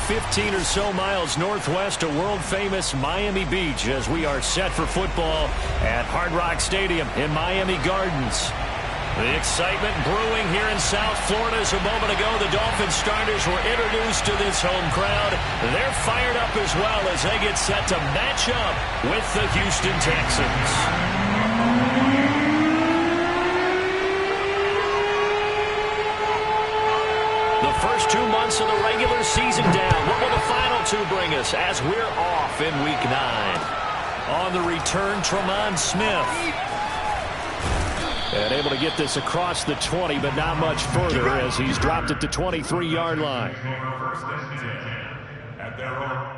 15 or so miles northwest of world-famous Miami Beach as we are set for football at Hard Rock Stadium in Miami Gardens. The excitement brewing here in South Florida as a moment ago the Dolphins starters were introduced to this home crowd. They're fired up as well as they get set to match up with the Houston Texans. The first 2 months of the regular season down. What will the final 2 bring us as we're off in Week 9? On the return, Tremont Smith. And able to get this across the 20, but not much further as he's dropped it to 23-yard line. At their home.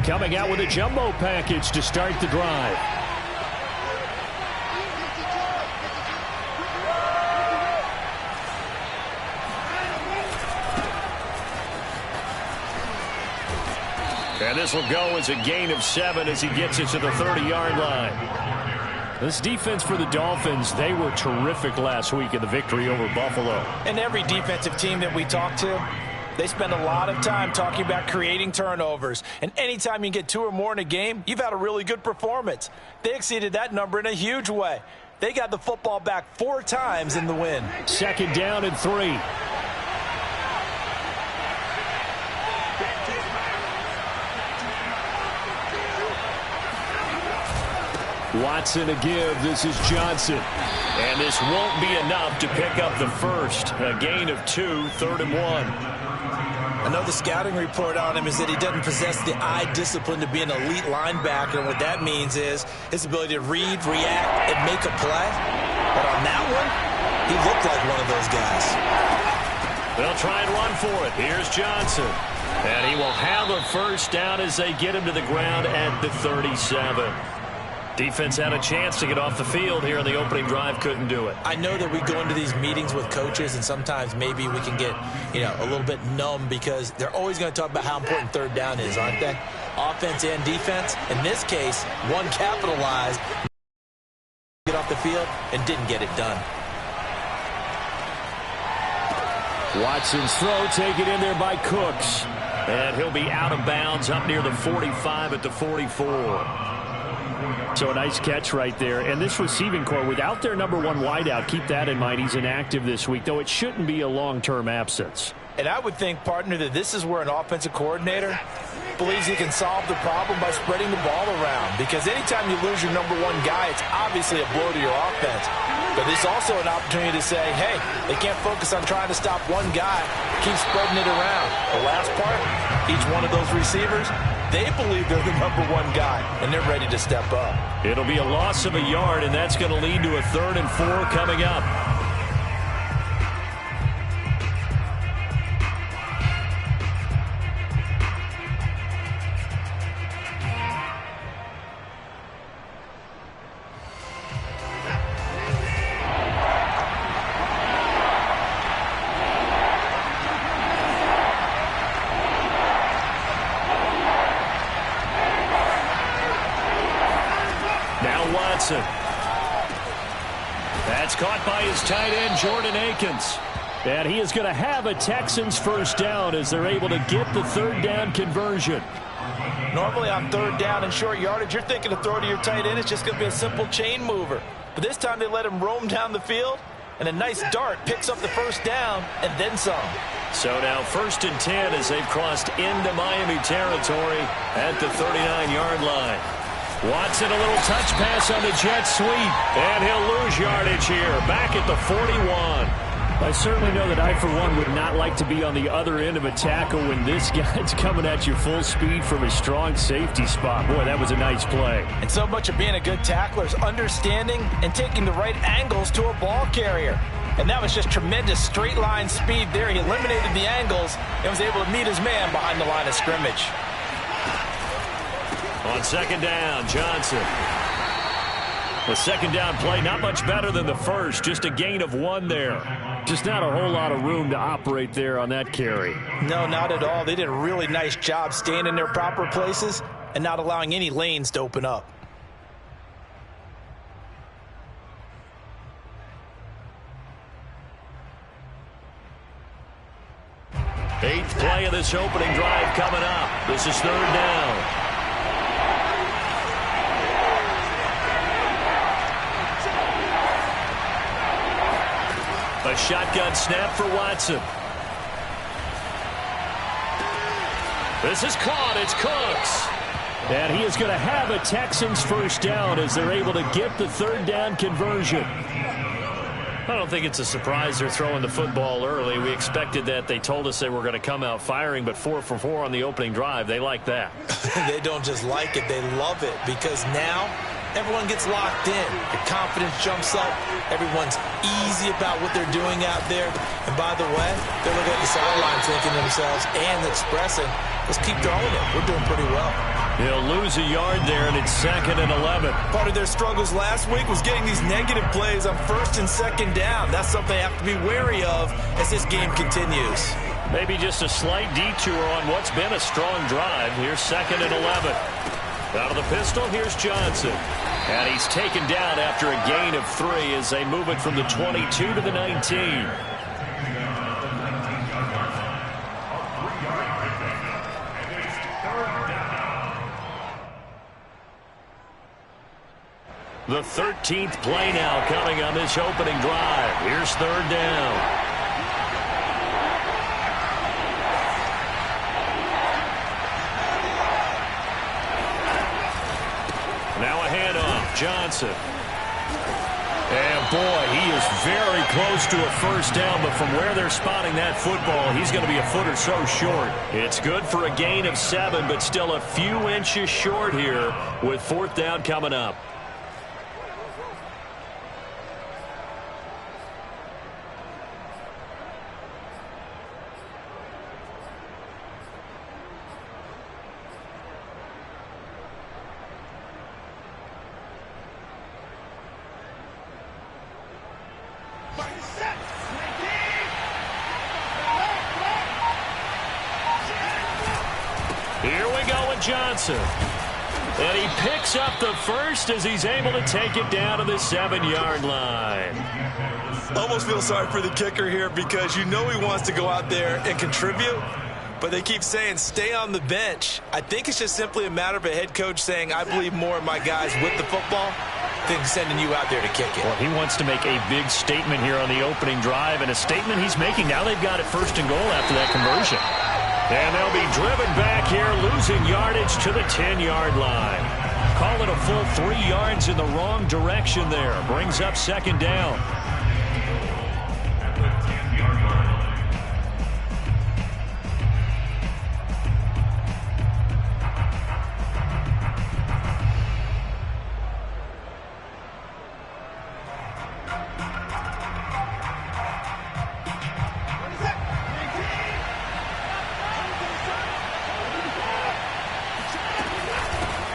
Coming out with a jumbo package to start the drive. And this will go as a gain of 7 as he gets it to the 30-yard line. This defense for the Dolphins, they were terrific last week in the victory over Buffalo. And every defensive team that we talk to, they spend a lot of time talking about creating turnovers. And anytime you get 2 or more in a game, you've had a really good performance. They exceeded that number in a huge way. They got the football back 4 times in the win. 2nd down and 3. Watson a give. This is Johnson. And this won't be enough to pick up the first. A gain of 2, 3rd and 1. I know the scouting report on him is that he doesn't possess the eye discipline to be an elite linebacker. And what that means is his ability to read, react, and make a play. But on that one, he looked like one of those guys. They'll try and run for it. Here's Johnson. And he will have a first down as they get him to the ground at the 37. Defense had a chance to get off the field here in the opening drive, couldn't do it. I know that we go into these meetings with coaches, and sometimes maybe we can get, a little bit numb because they're always going to talk about how important 3rd down is, aren't they? Offense and defense. In this case, one capitalized, get off the field, and didn't get it done. Watson's throw taken in there by Cooks. And he'll be out of bounds up near the 45 at the 44. So a nice catch right there. And this receiving core, without their number 1 wideout, keep that in mind. He's inactive this week, though it shouldn't be a long-term absence. And I would think, partner, that this is where an offensive coordinator believes he can solve the problem by spreading the ball around. Because anytime you lose your number 1 guy, it's obviously a blow to your offense. But it's also an opportunity to say, hey, they can't focus on trying to stop one guy. Keep spreading it around. The last part, each one of those receivers, they believe they're the number 1 guy, and they're ready to step up. It'll be a loss of a yard, and that's going to lead to a 3rd and 4 coming up. caught by his tight end, Jordan Akins. And he is going to have a Texans first down as they're able to get the third down conversion. Normally on third down and short yardage, you're thinking to throw to your tight end. It's just going to be a simple chain mover. But this time they let him roam down the field, and a nice dart picks up the first down and then some. So now 1st and 10 as they've crossed into Miami territory at the 39-yard line. Watson, a little touch pass on the jet sweep, and he'll lose yardage here, back at the 41. I certainly know that I, for one, would not like to be on the other end of a tackle when this guy's coming at you full speed from a strong safety spot. Boy, that was a nice play. And so much of being a good tackler is understanding and taking the right angles to a ball carrier. And that was just tremendous straight line speed there. He eliminated the angles and was able to meet his man behind the line of scrimmage. On second down, Johnson. The second down play, not much better than the first, just a gain of 1 there. Just not a whole lot of room to operate there on that carry. No, not at all. They did a really nice job staying in their proper places and not allowing any lanes to open up. Eighth play of this opening drive coming up. This is third down. A shotgun snap for Watson. This is caught. It's Cooks. And he is going to have a Texans first down as they're able to get the third down conversion. I don't think it's a surprise they're throwing the football early. We expected that. They told us they were going to come out firing, but 4 for 4 on the opening drive. They like that. They don't just like it. They love it because now everyone gets locked in. Their confidence jumps up. Everyone's easy about what they're doing out there. And by the way, they're looking at the sideline thinking to themselves and expressing, let's keep throwing it. We're doing pretty well. He'll lose a yard there, and it's 2nd and 11. Part of their struggles last week was getting these negative plays on 1st and 2nd down. That's something they have to be wary of as this game continues. Maybe just a slight detour on what's been a strong drive. Here's 2nd and 11. Out of the pistol, here's Johnson. And he's taken down after a gain of 3 as they move it from the 22 to the 19. The 13th play now coming on this opening drive. Here's third down. Now a handoff, Johnson. And boy, he is very close to a first down, but from where they're spotting that football, he's going to be a foot or so short. It's good for a gain of 7, but still a few inches short here with 4th down coming up. Here we go with Johnson. And he picks up the first as he's able to take it down to the 7-yard line. Almost feel sorry for the kicker here because you know he wants to go out there and contribute, but they keep saying stay on the bench. I think it's just simply a matter of a head coach saying I believe more in my guys with the football than sending you out there to kick it. Well, he wants to make a big statement here on the opening drive, and a statement he's making. Now they've got it 1st and goal after that conversion. And they'll be driven back here, losing yardage to the 10-yard line. Call it a full 3 yards in the wrong direction there. Brings up 2nd down.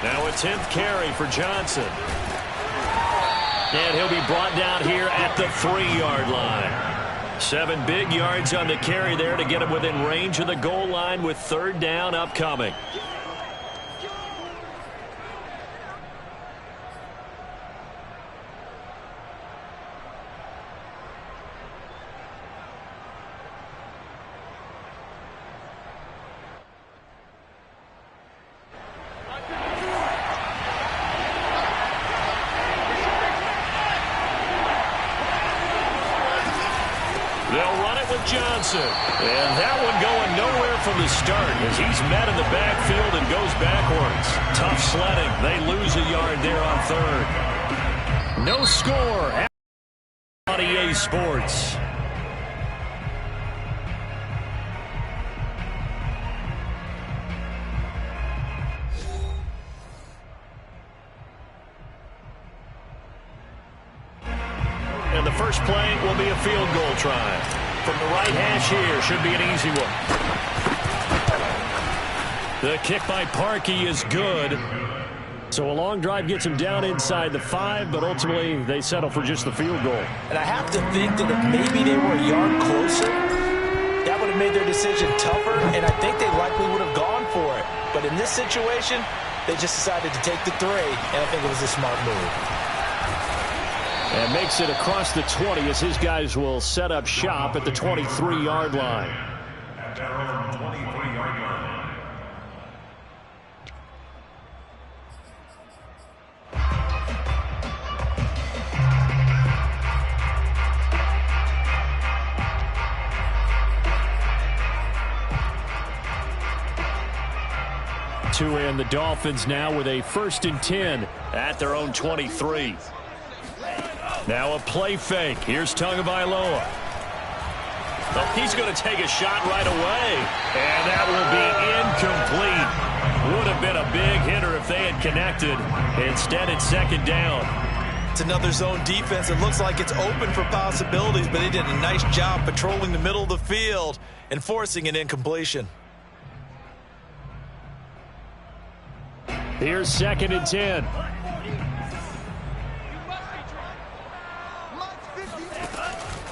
Now a 10th carry for Johnson. And he'll be brought down here at the 3-yard line. 7 big yards on the carry there to get him within range of the goal line with 3rd down upcoming. They'll run it with Johnson. And that one going nowhere from the start as he's met in the backfield and goes backwards. Tough sledding. They lose a yard there on third. No score at EA Sports. And the first play will be a field goal try. From the right hash here, should be an easy one. The kick by Parkey is good. So a long drive gets him down inside the 5, but ultimately they settle for just the field goal. And I have to think that if maybe they were a yard closer, that would have made their decision tougher, and I think they likely would have gone for it. But in this situation, they just decided to take the 3, and I think it was a smart move. And makes it across the 20 as his guys will set up shop at the 23-yard line. And the Dolphins now with a 1st and 10 at their own 23. Now a play fake. Here's Tagovailoa. Oh, he's going to take a shot right away. And that will be incomplete. Would have been a big hitter if they had connected. Instead, it's 2nd down. It's another zone defense. It looks like it's open for possibilities, but they did a nice job patrolling the middle of the field and forcing an incompletion. Here's 2nd and 10.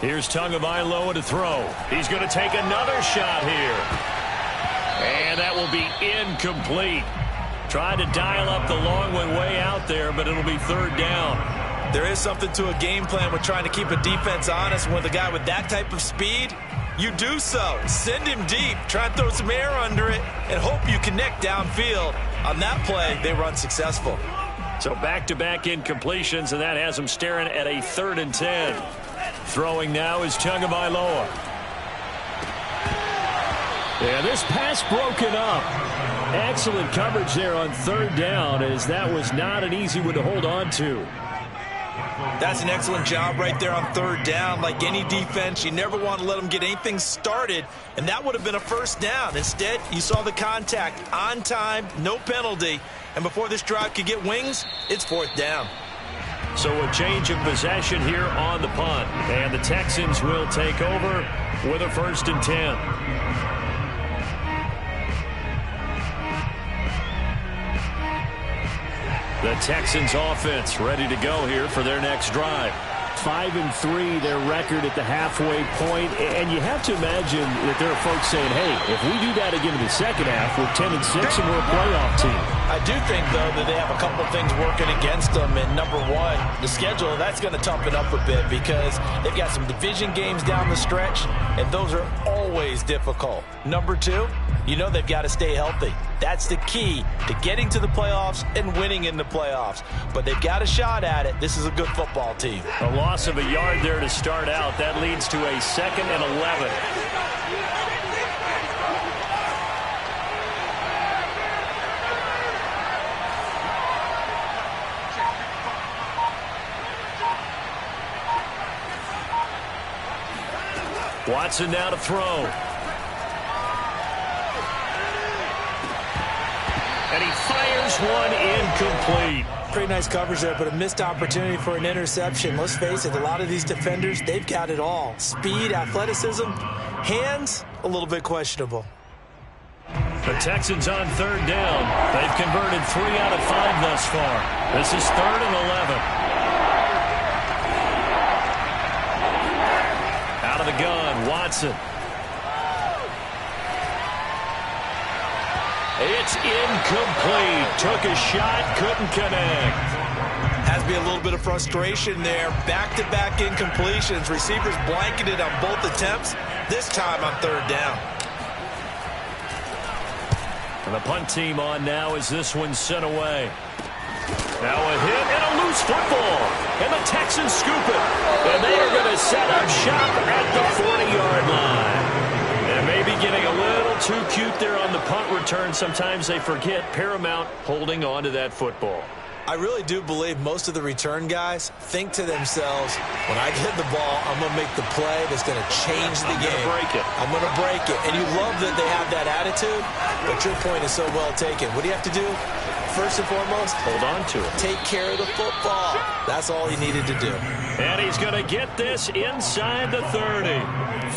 Here's Tagovailoa to throw. He's going to take another shot here. And that will be incomplete. Tried to dial up the long one way out there, but it'll be 3rd down. There is something to a game plan with trying to keep a defense honest. With a guy with that type of speed, you do so. Send him deep. Try and throw some air under it and hope you connect downfield. On that play, they run successful. So back-to-back incompletions, and that has them staring at a 3rd and 10. Throwing now is Tagovailoa. Yeah, this pass broken up. Excellent coverage there on 3rd down, as that was not an easy one to hold on to. That's an excellent job right there on 3rd down. Like any defense, you never want to let them get anything started, and that would have been a 1st down. Instead, you saw the contact on time, no penalty, and before this drive could get wings, it's 4th down. So a change of possession here on the punt, and the Texans will take over with a 1st and 10. The Texans offense ready to go here for their next drive. 5-3 their record at the halfway point, and you have to imagine that there are folks saying, hey, if we do that again in the second half, we're 10-6 and we're a playoff team. I do think, though, that they have a couple things working against them. And number one, the schedule, that's going to toughen up a bit because they've got some division games down the stretch, and those are always difficult. Number two, you know they've got to stay healthy. That's the key to getting to the playoffs and winning in the playoffs. But they've got a shot at it. This is a good football team. A loss of a yard there to start out. That leads to a 2nd and 11. Watson now to throw. And he fires one incomplete. Pretty nice coverage there, but a missed opportunity for an interception. Let's face it, a lot of these defenders, they've got it all. Speed, athleticism, hands, a little bit questionable. The Texans on 3rd down. They've converted 3 out of 5 thus far. This is 3rd and 11. Out of the gun, Watson. It's incomplete. Took a shot, couldn't connect. Has to be a little bit of frustration there. Back-to-back incompletions. Receivers blanketed on both attempts, this time on 3rd down. And the punt team on now as this one's sent away. Now a hit and a loose football. And the Texans scoop it. And they are going to set up shop at the 40 too cute there on the punt return. Sometimes they forget paramount holding on to that football. I really do believe most of the return guys think to themselves, when I get the ball, I'm going to make the play that's going to change the game. I'm going to break it. And you love that they have that attitude, but your point is so well taken. What do you have to do? First and foremost, hold on to it. Take care of the football. That's all he needed to do. And he's going to get this inside the 30.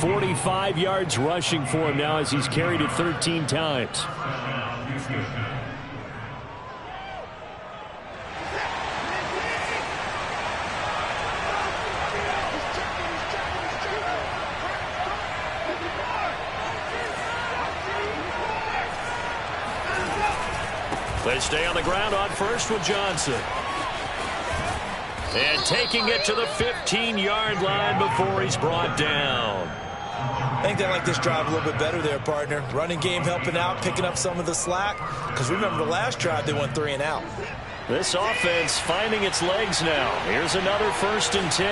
45 yards rushing for him now as he's carried it 13 times. They stay on the ground on first with Johnson. And taking it to the 15-yard line before he's brought down. I think they like this drive a little bit better there, partner. Running game helping out, picking up some of the slack. Because remember the last drive, they went 3 and out. This offense finding its legs now. Here's another 1st and 10.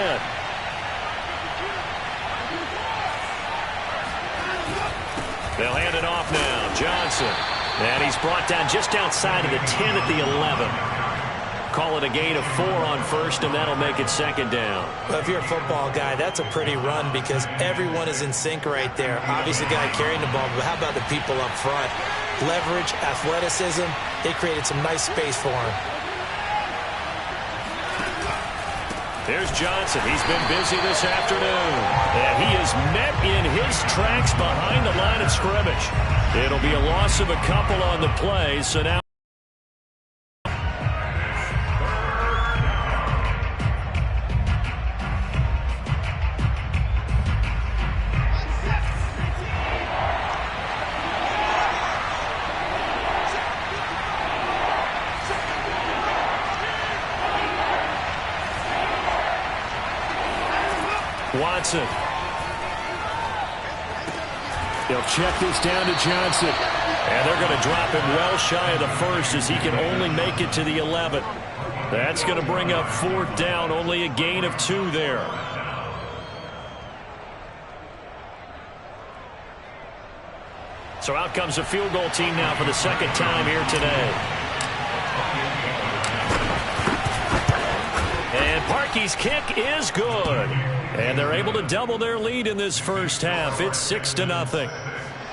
They'll hand it off now. Johnson. And he's brought down just outside of the 10 at the 11. Call it a gain of 4 on first, and that'll make it 2nd down. Well, if you're a football guy, that's a pretty run because everyone is in sync right there. Obviously, the guy carrying the ball, but how about the people up front? Leverage, athleticism, they created some nice space for him. There's Johnson. He's been busy this afternoon. And he is met in his tracks behind the line of scrimmage. It'll be a loss of a couple on the play, so now Watson. They'll check this down to Johnson. And they're going to drop him well shy of the 1st as he can only make it to the 11th. That's going to bring up 4th down, only a gain of 2 there. So out comes a field goal team now for the 2nd time here today. And Parkey's kick is good. And they're able to double their lead in this first half. It's 6-0.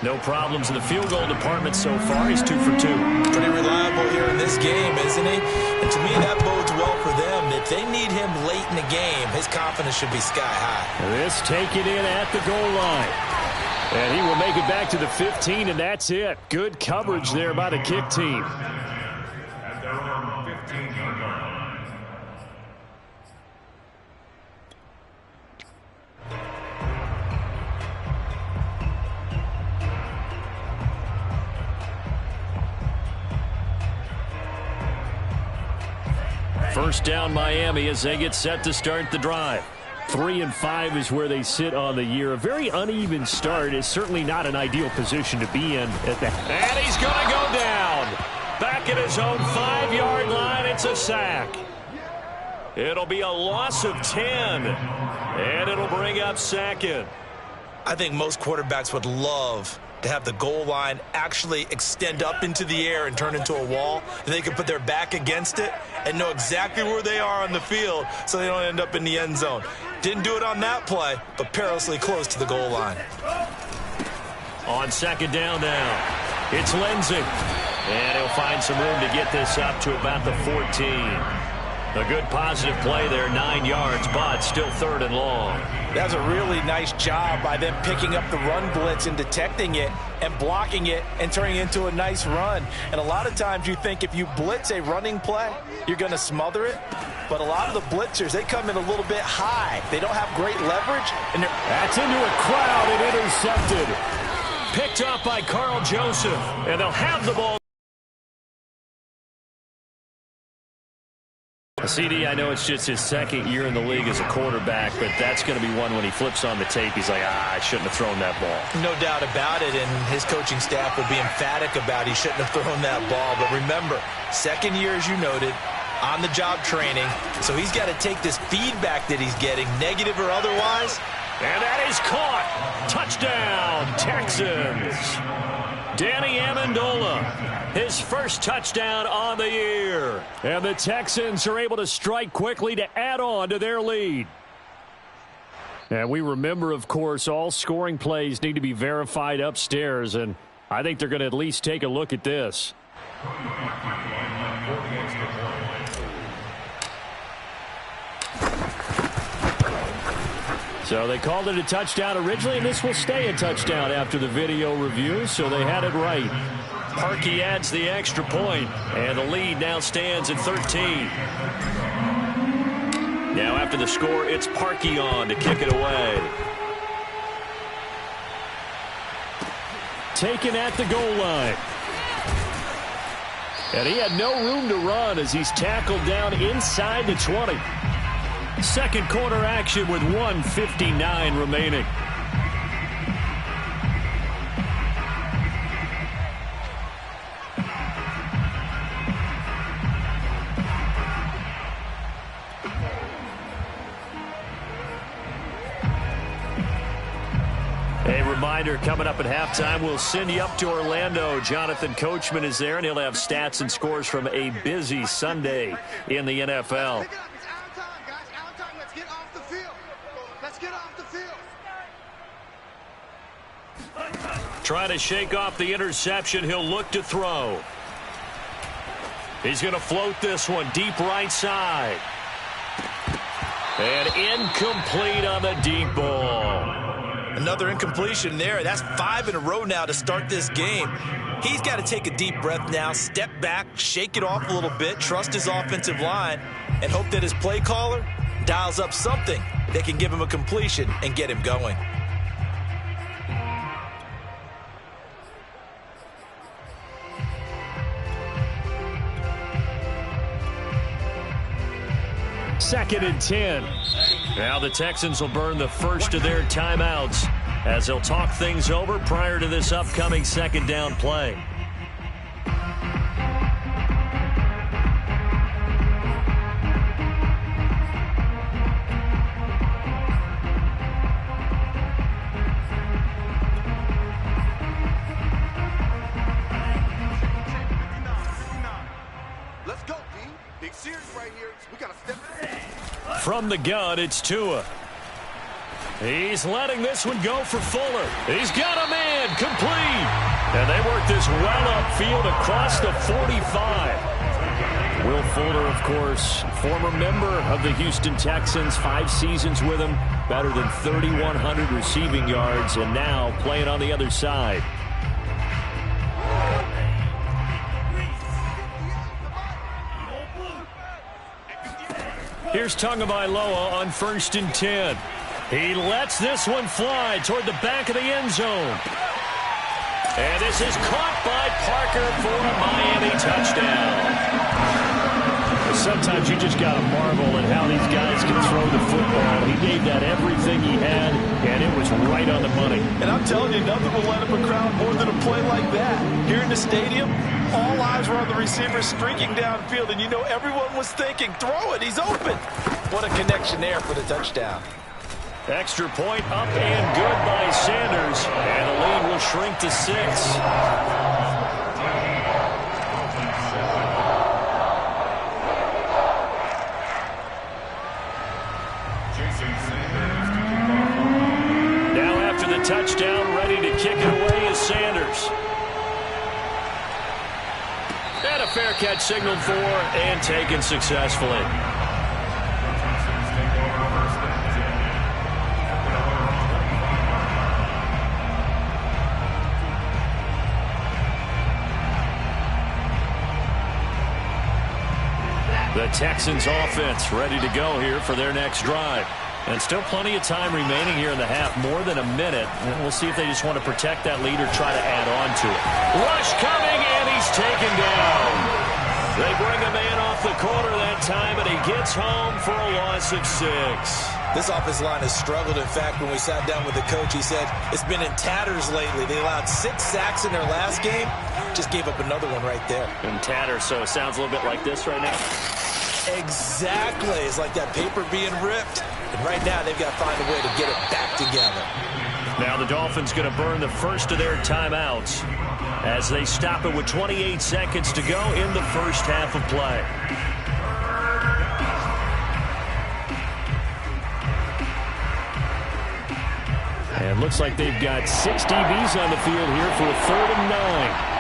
No problems in the field goal department so far. He's 2 for 2. Pretty reliable here in this game, isn't he? And to me, that bodes well for them. If they need him late in the game, his confidence should be sky high. This taken in at the goal line. And he will make it back to the 15, and that's it. Good coverage there by the kick team. First down Miami as they get set to start the drive. 3-5 is where they sit on the year. A very uneven start is certainly not an ideal position to be in. And he's going to go down. Back at his own 5-yard line, it's a sack. It'll be a loss of 10. And it'll bring up 2nd. I think most quarterbacks would love to have the goal line actually extend up into the air and turn into a wall. And they can put their back against it and know exactly where they are on the field so they don't end up in the end zone. Didn't do it on that play, but perilously close to the goal line. On 2nd down now, it's Lindsey. And he'll find some room to get this up to about the 14. A good positive play there, 9 yards, but still 3rd and long. That was a really nice job by them picking up the run blitz and detecting it and blocking it and turning it into a nice run. And a lot of times you think if you blitz a running play, you're going to smother it. But a lot of the blitzers, they come in a little bit high. They don't have great leverage. And that's into a crowd and intercepted. Picked up by Carl Joseph. And they'll have the ball. CD, I know it's just his 2nd year in the league as a quarterback, but that's going to be one when he flips on the tape. He's like, I shouldn't have thrown that ball. No doubt about it, and his coaching staff will be emphatic about he shouldn't have thrown that ball. But remember, 2nd year, as you noted, on-the-job training, so he's got to take this feedback that he's getting, negative or otherwise. And that is caught. Touchdown, Texans. Amendola, his first touchdown on the year. And the Texans are able to strike quickly to add on to their lead. And we remember, of course, all scoring plays need to be verified upstairs, and I think they're going to at least take a look at this. So they called it a touchdown originally, and this will stay a touchdown after the video review, so they had it right. Parkey adds the extra point, and the lead now stands at 13. Now after the score, it's Parkey on to kick it away. Taken at the goal line. And he had no room to run as he's tackled down inside the 20. Second quarter action with 1:59 remaining. A reminder, coming up at halftime, we'll send you up to Orlando. Jonathan Coachman is there, and he'll have stats and scores from a busy Sunday in the NFL. Trying to shake off the interception. He'll look to throw. He's going to float this one deep right side. And incomplete on the deep ball. Another incompletion there. That's 5 in a row now to start this game. He's got to take a deep breath now, step back, shake it off a little bit, trust his offensive line, and hope that his play caller dials up something that can give him a completion and get him going. Second and 10. Now the Texans will burn the first of their timeouts as they'll talk things over prior to this upcoming second down play. Let's go, D. Big series right here. We got to step in. From the gun, it's Tua. He's letting this one go for Fuller. He's got a man, complete. And they work this well upfield across the 45. Will Fuller, of course, former member of the Houston Texans, 5 seasons with him, better than 3,100 receiving yards, and now playing on the other side. Here's Tagovailoa on 1st and 10. He lets this one fly toward the back of the end zone. And this is caught by Parker for a Miami touchdown. Sometimes you just got to marvel at how these guys can throw the football. He gave that everything he had, and it was right on the money. And I'm telling you, nothing will light up a crowd more than a play like that. Here in the stadium, all eyes were on the receiver streaking downfield, and you know everyone was thinking, throw it, he's open. What a connection there for the touchdown. Extra point up and good by Sanders, and the lead will shrink to 6. Now after the touchdown, ready to kick it away is Sanders. And a fair catch signaled for and taken successfully. The Texans offense ready to go here for their next drive. And still plenty of time remaining here in the half, more than a minute. And we'll see if they just want to protect that lead or try to add on to it. Rush coming, and he's taken down. They bring a man off the corner that time, and he gets home for a loss of 6. This offensive line has struggled. In fact, when we sat down with the coach, he said it's been in tatters lately. They allowed 6 sacks in their last game. Just gave up another one right there. In tatters, so it sounds a little bit like this right now. Exactly. It's like that paper being ripped. And right now, they've got to find a way to get it back together. Now the Dolphins going to burn the first of their timeouts as they stop it with 28 seconds to go in the first half of play. And looks like they've got 6 DBs on the field here for a 3rd and 9.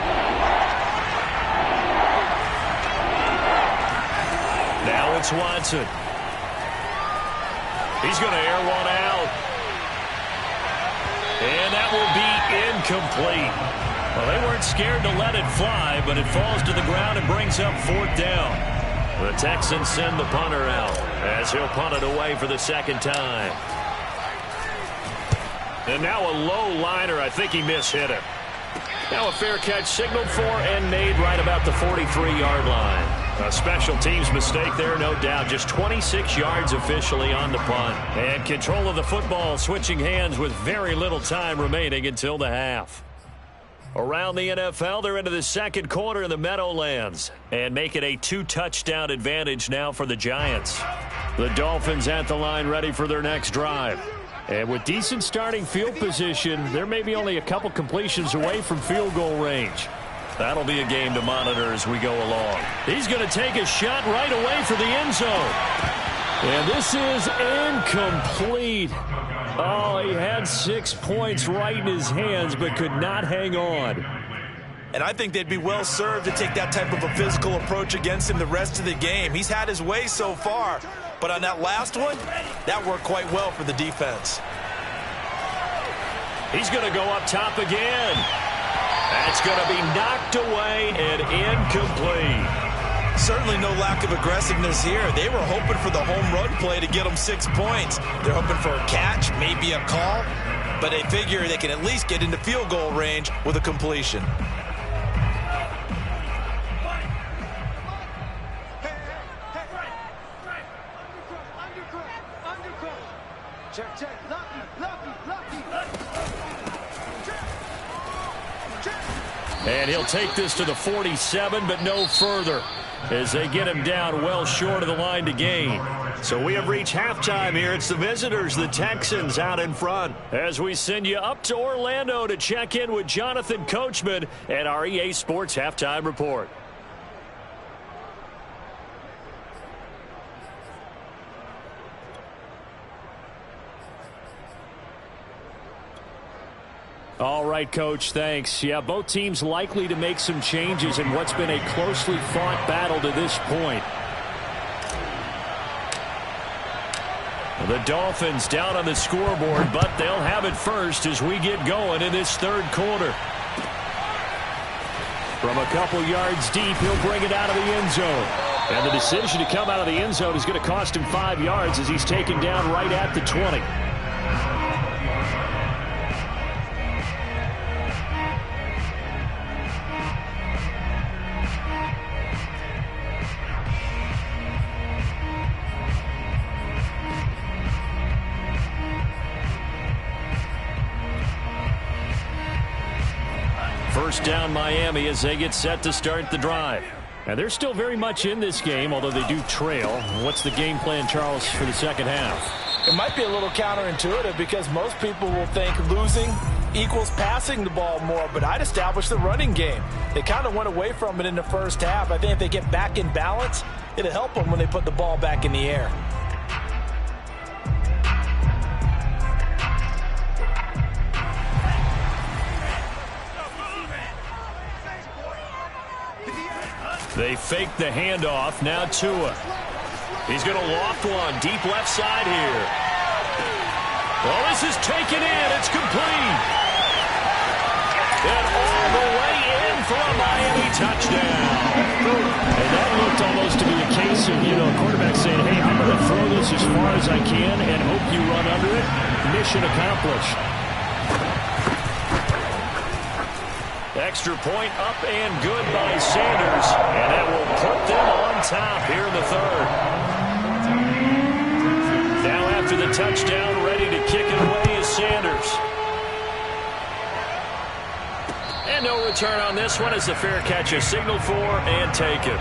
Now it's Watson. He's going to air one out. And that will be incomplete. Well, they weren't scared to let it fly, but it falls to the ground and brings up 4th down. The Texans send the punter out as he'll punt it away for the 2nd time. And now a low liner. I think he mishit it. Now a fair catch signaled for and made right about the 43-yard line. A special teams mistake there, no doubt. Just 26 yards officially on the punt. And control of the football switching hands with very little time remaining until the half. Around the NFL, they're into the 2nd quarter in the Meadowlands. And make it a 2-touchdown advantage now for the Giants. The Dolphins at the line ready for their next drive. And with decent starting field position, they're maybe only a couple completions away from field goal range. That'll be a game to monitor as we go along. He's going to take a shot right away for the end zone. And this is incomplete. Oh, he had 6 points right in his hands, but could not hang on. And I think they'd be well served to take that type of a physical approach against him the rest of the game. He's had his way so far. But on that last one, that worked quite well for the defense. He's going to go up top again. That's going to be knocked away and incomplete. Certainly no lack of aggressiveness here. They were hoping for the home run play to get them 6 points. They're hoping for a catch, maybe a call. But they figure they can at least get into field goal range with a completion. And he'll take this to the 47, but no further, as they get him down well short of the line to gain. So we have reached halftime here. It's the visitors, the Texans, out in front. As we send you up to Orlando to check in with Jonathan Coachman at our EA Sports Halftime Report. All right, Coach, thanks. Yeah, both teams likely to make some changes in what's been a closely fought battle to this point. The Dolphins down on the scoreboard, but they'll have it first as we get going in this 3rd quarter. From a couple yards deep, he'll bring it out of the end zone. And the decision to come out of the end zone is going to cost him 5 yards as he's taken down right at the 20. First down Miami as they get set to start the drive. And they're still very much in this game, although they do trail. What's the game plan, Charles, for the 2nd half? It might be a little counterintuitive because most people will think losing equals passing the ball more, but I'd establish the running game. They kind of went away from it in the first half. I think if they get back in balance, it'll help them when they put the ball back in the air. They fake the handoff. Now Tua. He's going to loft one. Deep left side here. Well, this is taken in. It's complete. And all the way in for a Miami touchdown. And that looked almost to be a case of, a quarterback saying, hey, I'm going to throw this as far as I can and hope you run under it. Mission accomplished. Extra point up and good by Sanders. And that will put them on top here in the 3rd. Now after the touchdown, ready to kick it away is Sanders. And no return on this one as the fair catch is signaled for and taken.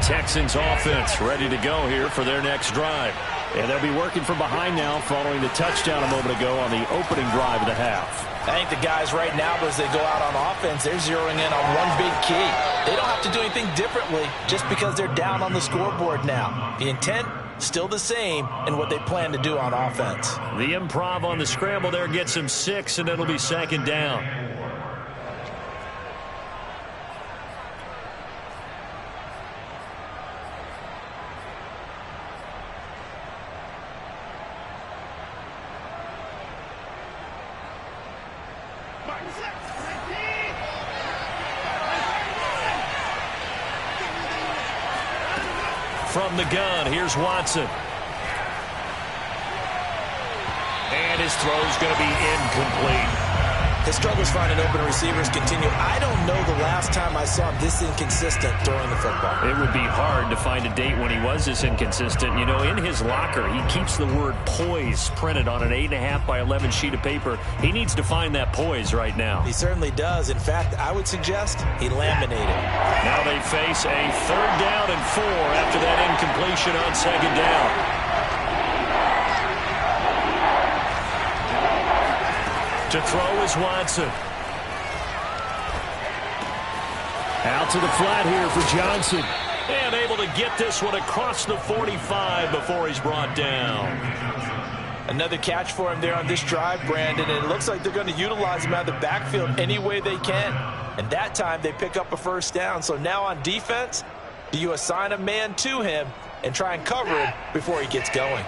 Texans offense ready to go here for their next drive. And they'll be working from behind now following the touchdown a moment ago on the opening drive of the half. I think the guys right now, as they go out on offense, they're zeroing in on one big key. They don't have to do anything differently just because they're down on the scoreboard now. The intent, still the same in what they plan to do on offense. The improv on the scramble there gets him 6, and it'll be second down. From the gun, here's Watson. And his throw's going to be incomplete. His struggles finding open receivers continue. I don't know the last time I saw him this inconsistent throwing the football. It would be hard to find a date when he was this inconsistent. You know, in his locker, he keeps the word poise printed on an 8.5 by 11 sheet of paper. He needs to find that poise right now. He certainly does. In fact, I would suggest he laminated. Now they face a 3rd down and 4 after that incompletion on 2nd down. To throw is Watson. Out to the flat here for Johnson. And able to get this one across the 45 before he's brought down. Another catch for him there on this drive, Brandon. And it looks like they're going to utilize him out of the backfield any way they can. And that time they pick up a 1st down. So now on defense, do you assign a man to him and try and cover him before he gets going?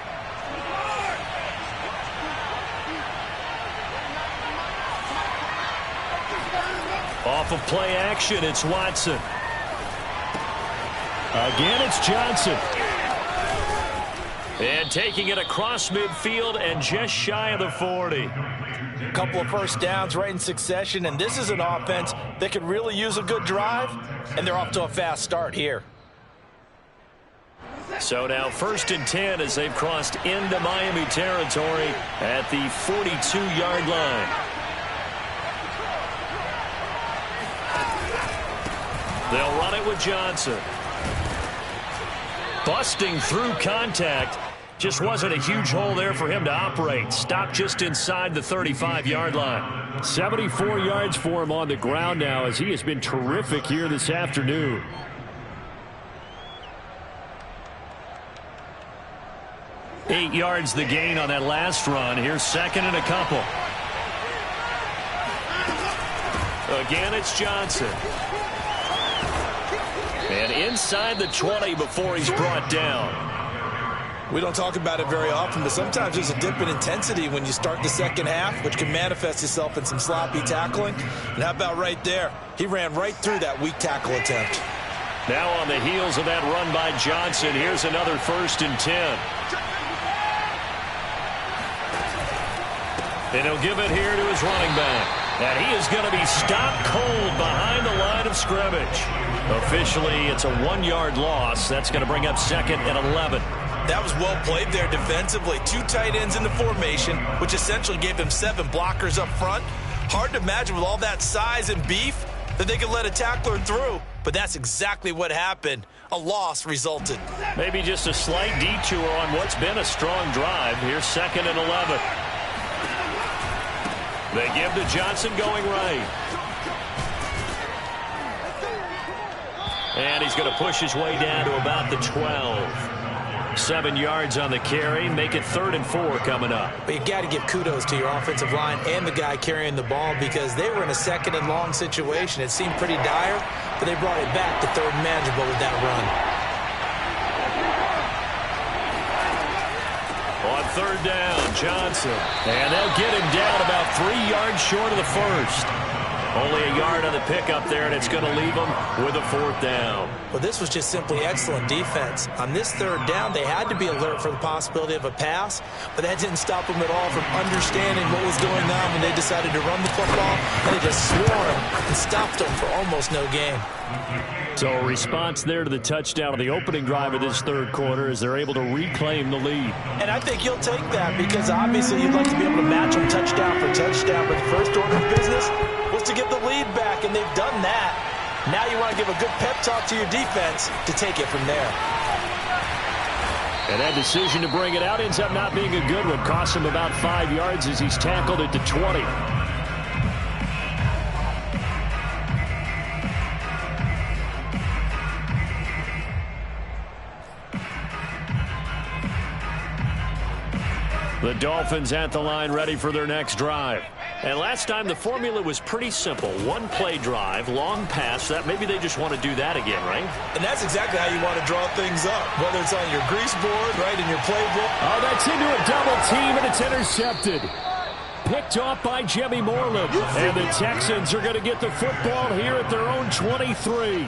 Off of play action, it's Watson. Again, it's Johnson. And taking it across midfield and just shy of the 40. A couple of 1st downs right in succession, and this is an offense that could really use a good drive, and they're off to a fast start here. So now 1st and 10 as they've crossed into Miami territory at the 42-yard line. They'll run it with Johnson. Busting through contact. Just wasn't a huge hole there for him to operate. Stopped just inside the 35-yard line. 74 yards for him on the ground now as he has been terrific here this afternoon. Eight yards the gain on that last run. Here's 2nd and a couple. Again, it's Johnson. And inside the 20 before he's brought down. We don't talk about it very often, but sometimes there's a dip in intensity when you start the 2nd half, which can manifest itself in some sloppy tackling. And how about right there? He ran right through that weak tackle attempt. Now on the heels of that run by Johnson, here's another 1st and 10. And he'll give it here to his running back. And he is going to be stopped cold behind the line of scrimmage. Officially, it's a 1-yard loss. That's going to bring up 2nd and 11. That was well played there defensively. 2 tight ends in the formation, which essentially gave them 7 blockers up front. Hard to imagine with all that size and beef that they could let a tackler through. But that's exactly what happened. A loss resulted. Maybe just a slight detour on what's been a strong drive. Here's 2nd and 11. They give to Johnson going right. And he's going to push his way down to about the 12. 7 yards on the carry. Make it 3rd and 4 coming up. But you got to give kudos to your offensive line and the guy carrying the ball because they were in a 2nd and long situation. It seemed pretty dire, but they brought it back to 3rd and manageable with that run. On 3rd down, Johnson. And they'll get him down about 3 yards short of the 1st. Only a yard on the pickup there, and it's going to leave them with a 4th down. Well, this was just simply excellent defense. On this 3rd down, they had to be alert for the possibility of a pass, but that didn't stop them at all from understanding what was going on when they decided to run the football, and they just swarmed and stopped them for almost no gain. So a response there to the touchdown of the opening drive of this 3rd quarter as they're able to reclaim the lead. And I think you'll take that because obviously you'd like to be able to match them touchdown for touchdown, but the first order of business was to get the lead back, and they've done that. Now you want to give a good pep talk to your defense to take it from there. And that decision to bring it out ends up not being a good one. Costs him about 5 yards as he's tackled at the 20. The Dolphins at the line ready for their next drive. And last time the formula was pretty simple. One play drive, long pass. That maybe they just want to do that again, right? And that's exactly how you want to draw things up. Whether it's on your grease board, right, in your playbook. Oh, that's into a double team, and it's intercepted. Picked off by Jimmy Moreland. And the Texans are going to get the football here at their own 23.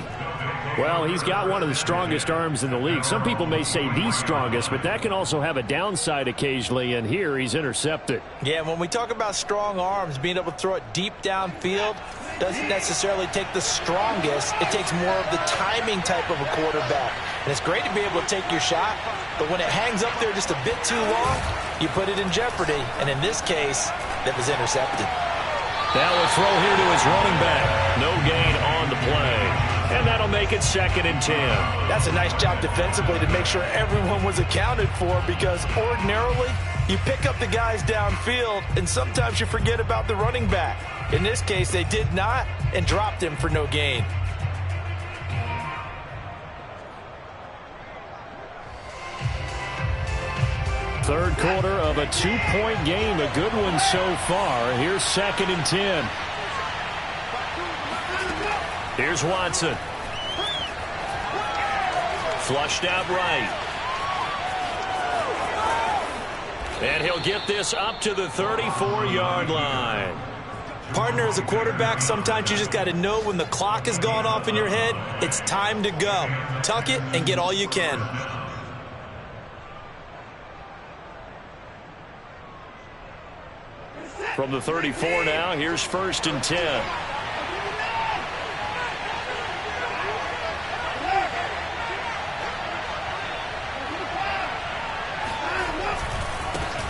Well, he's got one of the strongest arms in the league. Some people may say the strongest, but that can also have a downside occasionally, and here he's intercepted. Yeah, when we talk about strong arms, being able to throw it deep downfield doesn't necessarily take the strongest. It takes more of the timing type of a quarterback. And it's great to be able to take your shot, but when it hangs up there just a bit too long, you put it in jeopardy. And in this case, that was intercepted. Now a throw here to his running back. No gain on the play. And that'll make it 2nd and 10. That's a nice job defensively to make sure everyone was accounted for, because ordinarily you pick up the guys downfield and sometimes you forget about the running back. In this case, they did not and dropped him for no gain. Third quarter of a 2-point game. A good one so far. Here's 2nd and 10. Here's Watson. Flushed out right. And he'll get this up to the 34-yard line. Partner, as a quarterback, sometimes you just got to know when the clock has gone off in your head, it's time to go. Tuck it and get all you can. From the 34 now, here's 1st and 10.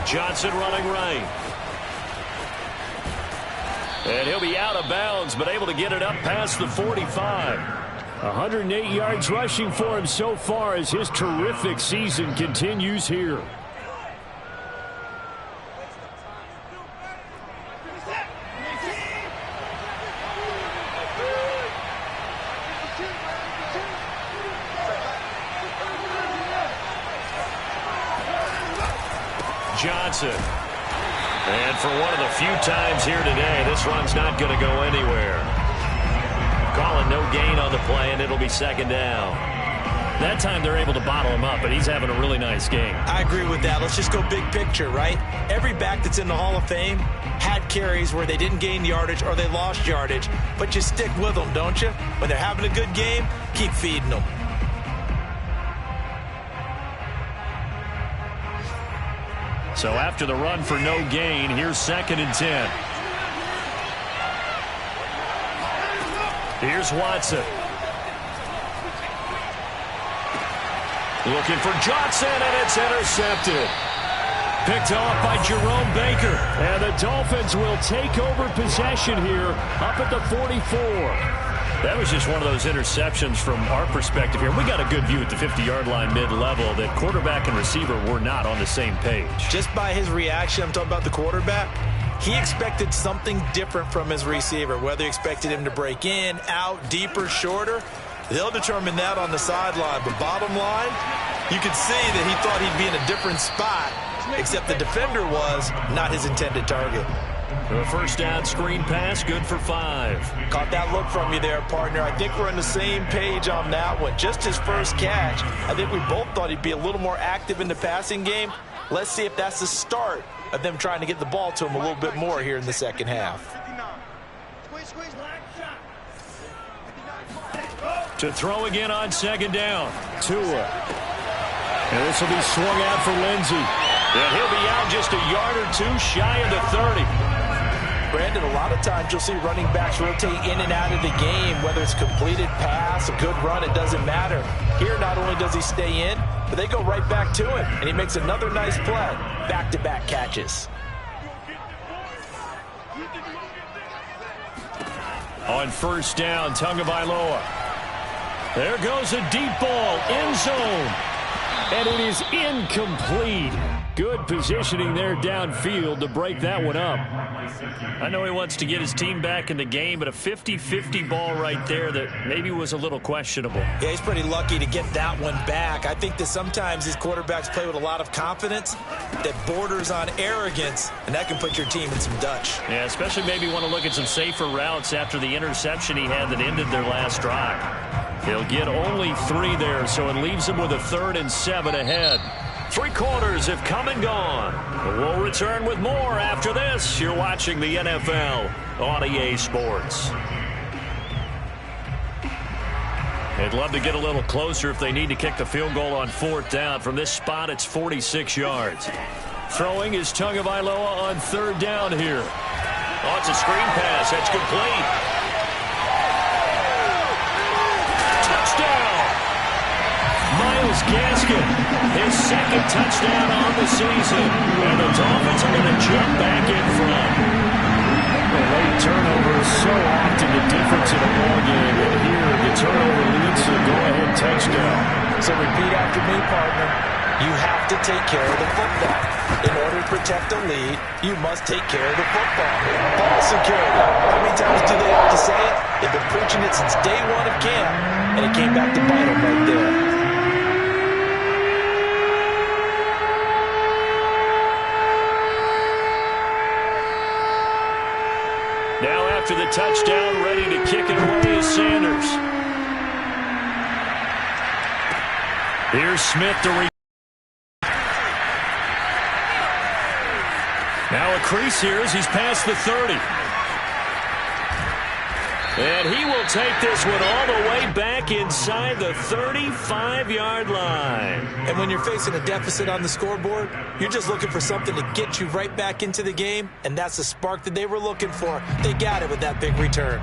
Johnson running right. And he'll be out of bounds, but able to get it up past the 45. 108 yards rushing for him so far as his terrific season continues here. Johnson. And for one of the few times here today, this run's not going to go anywhere. Calling no gain on the play, and it'll be 2nd down. That time they're able to bottle him up, but he's having a really nice game. I agree with that. Let's just go big picture, right? Every back that's in the Hall of Fame had carries where they didn't gain yardage or they lost yardage, but you stick with them, don't you? When they're having a good game, keep feeding them. So after the run for no gain, here's 2nd and 10. Here's Watson. Looking for Johnson, and it's intercepted. Picked off by Jerome Baker. And the Dolphins will take over possession here up at the 44. That was just one of those interceptions from our perspective here. We got a good view at the 50-yard line mid-level that quarterback and receiver were not on the same page. Just by his reaction, I'm talking about the quarterback, he expected something different from his receiver. Whether he expected him to break in, out, deeper, shorter, they'll determine that on the sideline. But bottom line, you could see that he thought he'd be in a different spot, except the defender was not his intended target. The first down screen pass, good for 5. Caught that look from you there, partner. I think we're on the same page on that one. Just his first catch. I think we both thought he'd be a little more active in the passing game. Let's see if that's the start of them trying to get the ball to him a little bit more here in the second half. To throw again on 2nd down. Tua. And this will be swung out for Lindsey. And he'll be out just a yard or two shy of the 30. Brandon, a lot of times you'll see running backs rotate in and out of the game, whether it's completed pass, a good run, it doesn't matter. Here, not only does he stay in, but they go right back to him, and he makes another nice play. Back-to-back catches. On first down, Tagovailoa. There goes a deep ball, end zone. And it is incomplete. Good positioning there downfield to break that one up. I know he wants to get his team back in the game, but a 50-50 ball right there that maybe was a little questionable. Yeah, he's pretty lucky to get that one back. I think that sometimes these quarterbacks play with a lot of confidence that borders on arrogance, and that can put your team in some Dutch. Yeah, especially maybe want to look at some safer routes after the interception he had that ended their last drive. He'll get only 3 there, so it leaves him with a 3rd and 7 ahead. 3 quarters have come and gone. We'll return with more after this. You're watching the NFL on EA Sports. They'd love to get a little closer if they need to kick the field goal on 4th down. From this spot, it's 46 yards. Throwing is Tagovailoa on 3rd down here. Oh, it's a screen pass. That's complete. Touchdown! Myles Gaskin, his 2nd touchdown on the season. And the Dolphins are going to jump back in front. The late turnover is so often the difference in a ball game. And here, the turnover leads to a go-ahead touchdown. So repeat after me, partner. You have to take care of the football. In order to protect the lead, you must take care of the football. Ball security. How many times do they have to say it? They've been preaching it since day 1 of camp, and it came back to bite them right there. Now after the touchdown, ready to kick it away is Sanders. Here's Smith to now a crease here as he's past the 30. And he will take this one all the way back inside the 35-yard line. And when you're facing a deficit on the scoreboard, you're just looking for something to get you right back into the game, and that's the spark that they were looking for. They got it with that big return.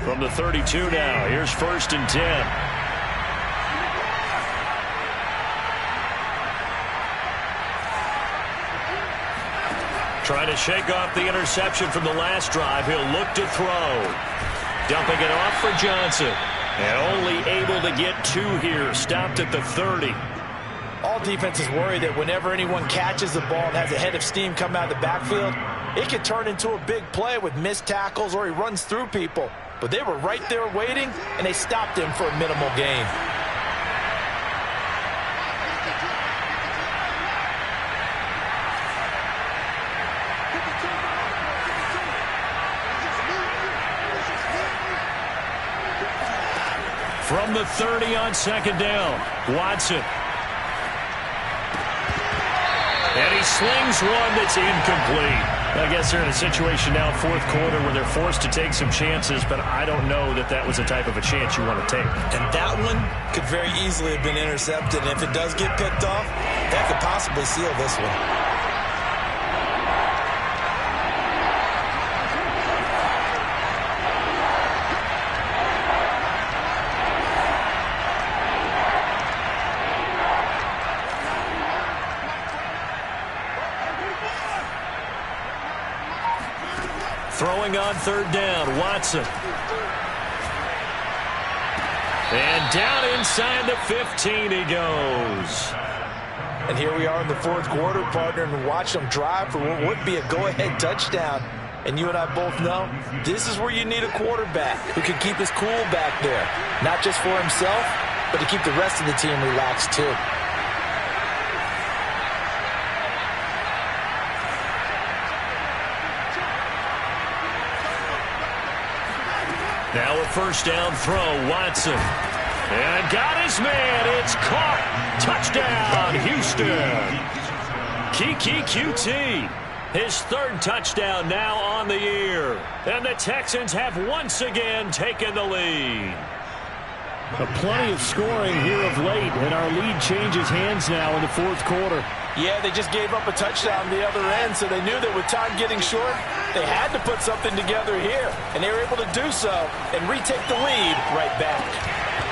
From the 32 now, here's 1st and 10. Trying to shake off the interception from the last drive. He'll look to throw. Dumping it off for Johnson. And only able to get 2 here. Stopped at the 30. All defenses worry that whenever anyone catches the ball and has a head of steam come out of the backfield, it can turn into a big play with missed tackles or he runs through people. But they were right there waiting, and they stopped him for a minimal gain. From the 30 on 2nd down, Watson. And he slings one that's incomplete. I guess they're in a situation now, 4th quarter, where they're forced to take some chances, but I don't know that that was the type of a chance you want to take. And that one could very easily have been intercepted, and if it does get picked off, that could possibly seal this one. Throwing on 3rd down, Watson. And down inside the 15 he goes. And here we are in the 4th quarter, partner, and watch them drive for what would be a go-ahead touchdown. And you and I both know this is where you need a quarterback who can keep his cool back there. Not just for himself, but to keep the rest of the team relaxed too. Now a 1st down throw, Watson. And got his man. It's caught. Touchdown, Houston. Kiki QT. His 3rd touchdown now on the year. And the Texans have once again taken the lead. Plenty of scoring here of late, and our lead changes hands now in the 4th quarter. Yeah, they just gave up a touchdown the other end, so they knew that with time getting short, they had to put something together here, and they were able to do so and retake the lead right back.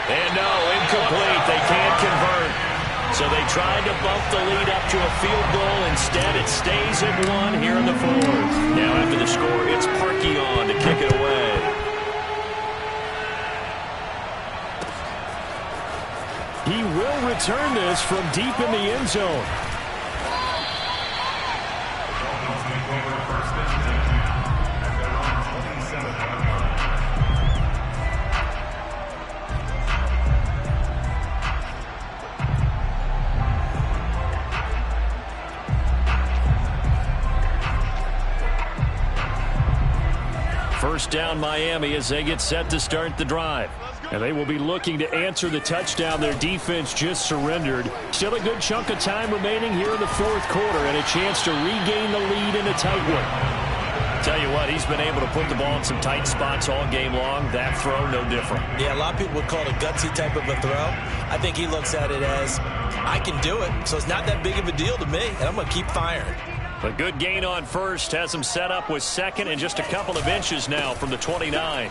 And no, incomplete. They can't convert. So they tried to bump the lead up to a field goal. Instead, it stays at 1 here in the 4th. Now after the score, it's Parkey on to kick it away. He will return this from deep in the end zone. First down Miami as they get set to start the drive. And they will be looking to answer the touchdown their defense just surrendered. Still a good chunk of time remaining here in the 4th quarter and a chance to regain the lead in a tight one. Tell you what, he's been able to put the ball in some tight spots all game long. That throw, no different. Yeah, a lot of people would call it a gutsy type of a throw. I think he looks at it as, I can do it, so it's not that big of a deal to me, and I'm going to keep firing. A good gain on first has him set up with second and just a couple of inches now from the 29.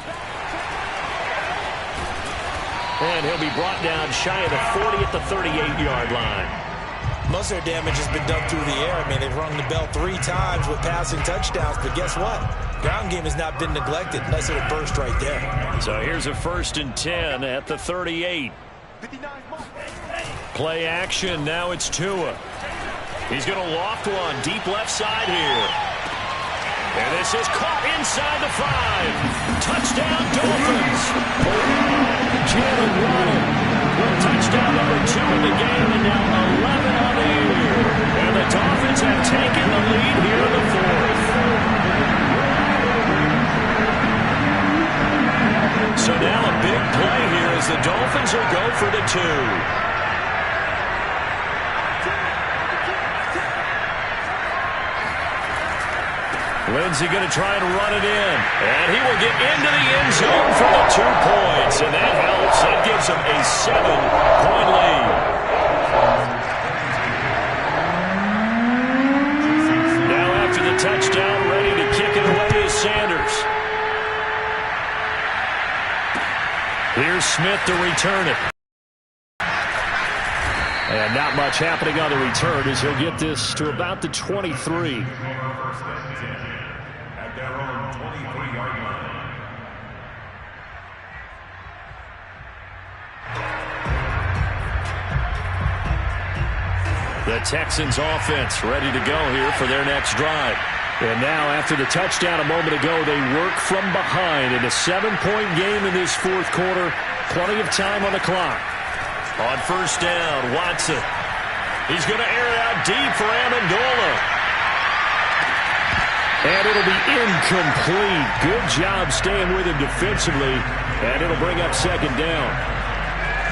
And he'll be brought down shy of the 40 at the 38-yard line. Most of their damage has been done through the air. I mean, they've rung the bell 3 times with passing touchdowns, but guess what? Ground game has not been neglected. Nice little burst right there. So here's a 1st and 10 at the 38. Play action. Now it's Tua. He's going to loft one deep left side here. And this is caught inside the 5. Touchdown, Dolphins. Jalen Waddle with touchdown number 2 in the game and now 11 on the year. And the Dolphins have taken the lead here in the 4th. So now a big play here as the Dolphins will go for the 2. Lindsey going to try and run it in. And he will get into the end zone for the 2 points. And that helps. That gives him a 7-point lead. Now after the touchdown, ready to kick it away is Sanders. Here's Smith to return it. And not much happening on the return as he'll get this to about the 23. The Texans offense ready to go here for their next drive. And now after the touchdown a moment ago, they work from behind in a 7-point game in this 4th quarter. Plenty of time on the clock. On first down, Watson. He's going to air it out deep for Amendola. And it'll be incomplete. Good job staying with him defensively. And it'll bring up 2nd down.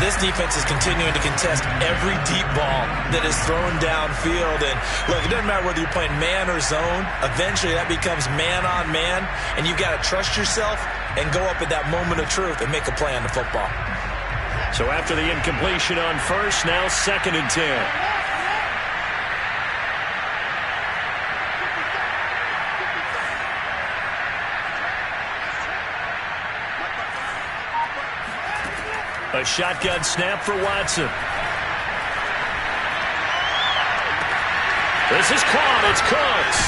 This defense is continuing to contest every deep ball that is thrown downfield. And look, it doesn't matter whether you're playing man or zone. Eventually that becomes man on man. And you've got to trust yourself and go up at that moment of truth and make a play on the football. So after the incompletion on first, now 2nd and 10. A shotgun snap for Watson. This is caught. It's Cooks.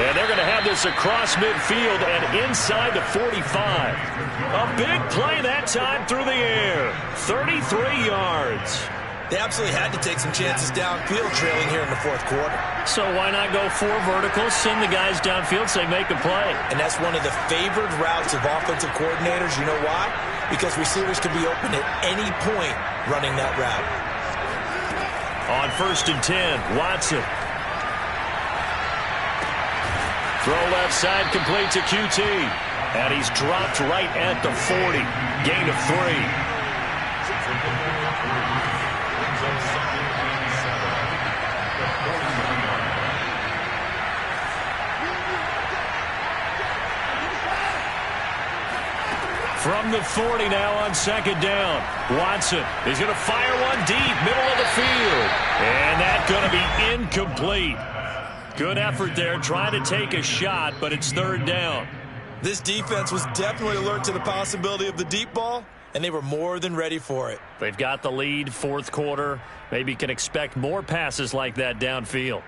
And they're going to have this across midfield and inside the 45. A big play that time through the air. 33 yards. They absolutely had to take some chances downfield trailing here in the 4th quarter. So why not go 4 verticals, send the guys downfield, say make a play. And that's one of the favored routes of offensive coordinators. You know why? Because receivers can be open at any point running that route. On 1st and 10, Watson. Throw left side, complete to QT. And he's dropped right at the 40. Gain of 3. From the 40 now on 2nd down. Watson is going to fire one deep, middle of the field. And that's going to be incomplete. Good effort there, trying to take a shot, but it's 3rd down. This defense was definitely alert to the possibility of the deep ball, and they were more than ready for it. They've got the lead, fourth quarter. Maybe can expect more passes like that downfield.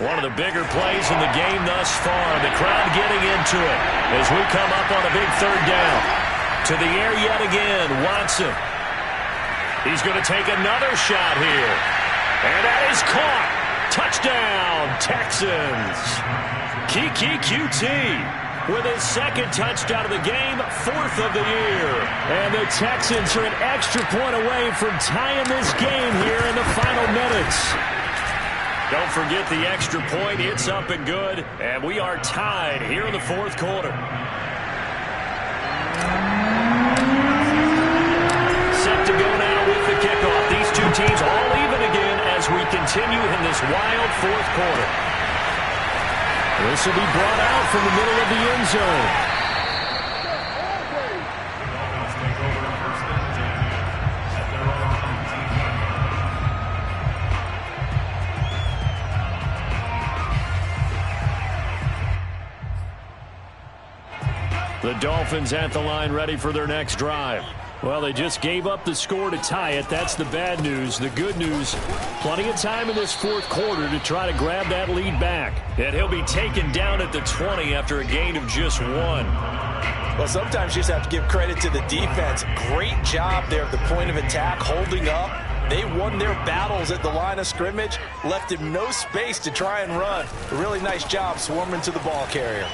One of the bigger plays in the game thus far. The crowd getting into it as we come up on a big third down. To the air yet again, Watson. He's going to take another shot here. And that is caught. Touchdown, Texans. Kiki QT with his second touchdown of the game, fourth of the year. And the Texans are an extra point away from tying this game here in the final minutes. Don't forget the extra point. It's up and good. And we are tied here in the fourth quarter. Set to go now with the kickoff. These two teams all even again as we continue in this wild fourth quarter. This will be brought out from the middle of the end zone. The Dolphins at the line ready for their next drive. Well, they just gave up the score to tie it. That's the bad news. The good news, plenty of time in this fourth quarter to try to grab that lead back. And he'll be taken down at the 20 after a gain of just 1. Well, sometimes you just have to give credit to the defense. Great job there at the point of attack, holding up. They won their battles at the line of scrimmage, left him no space to try and run. A really nice job swarming to the ball carrier.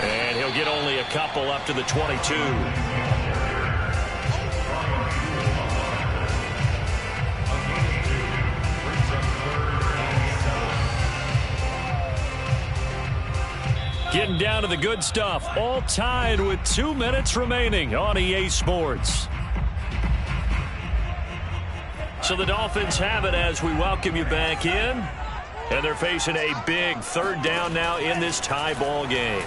And he'll get only a couple up to the 22. Getting down to the good stuff. All tied with 2 minutes remaining on EA Sports. So the Dolphins have it as we welcome you back in. And they're facing a big third down now in this tie ball game.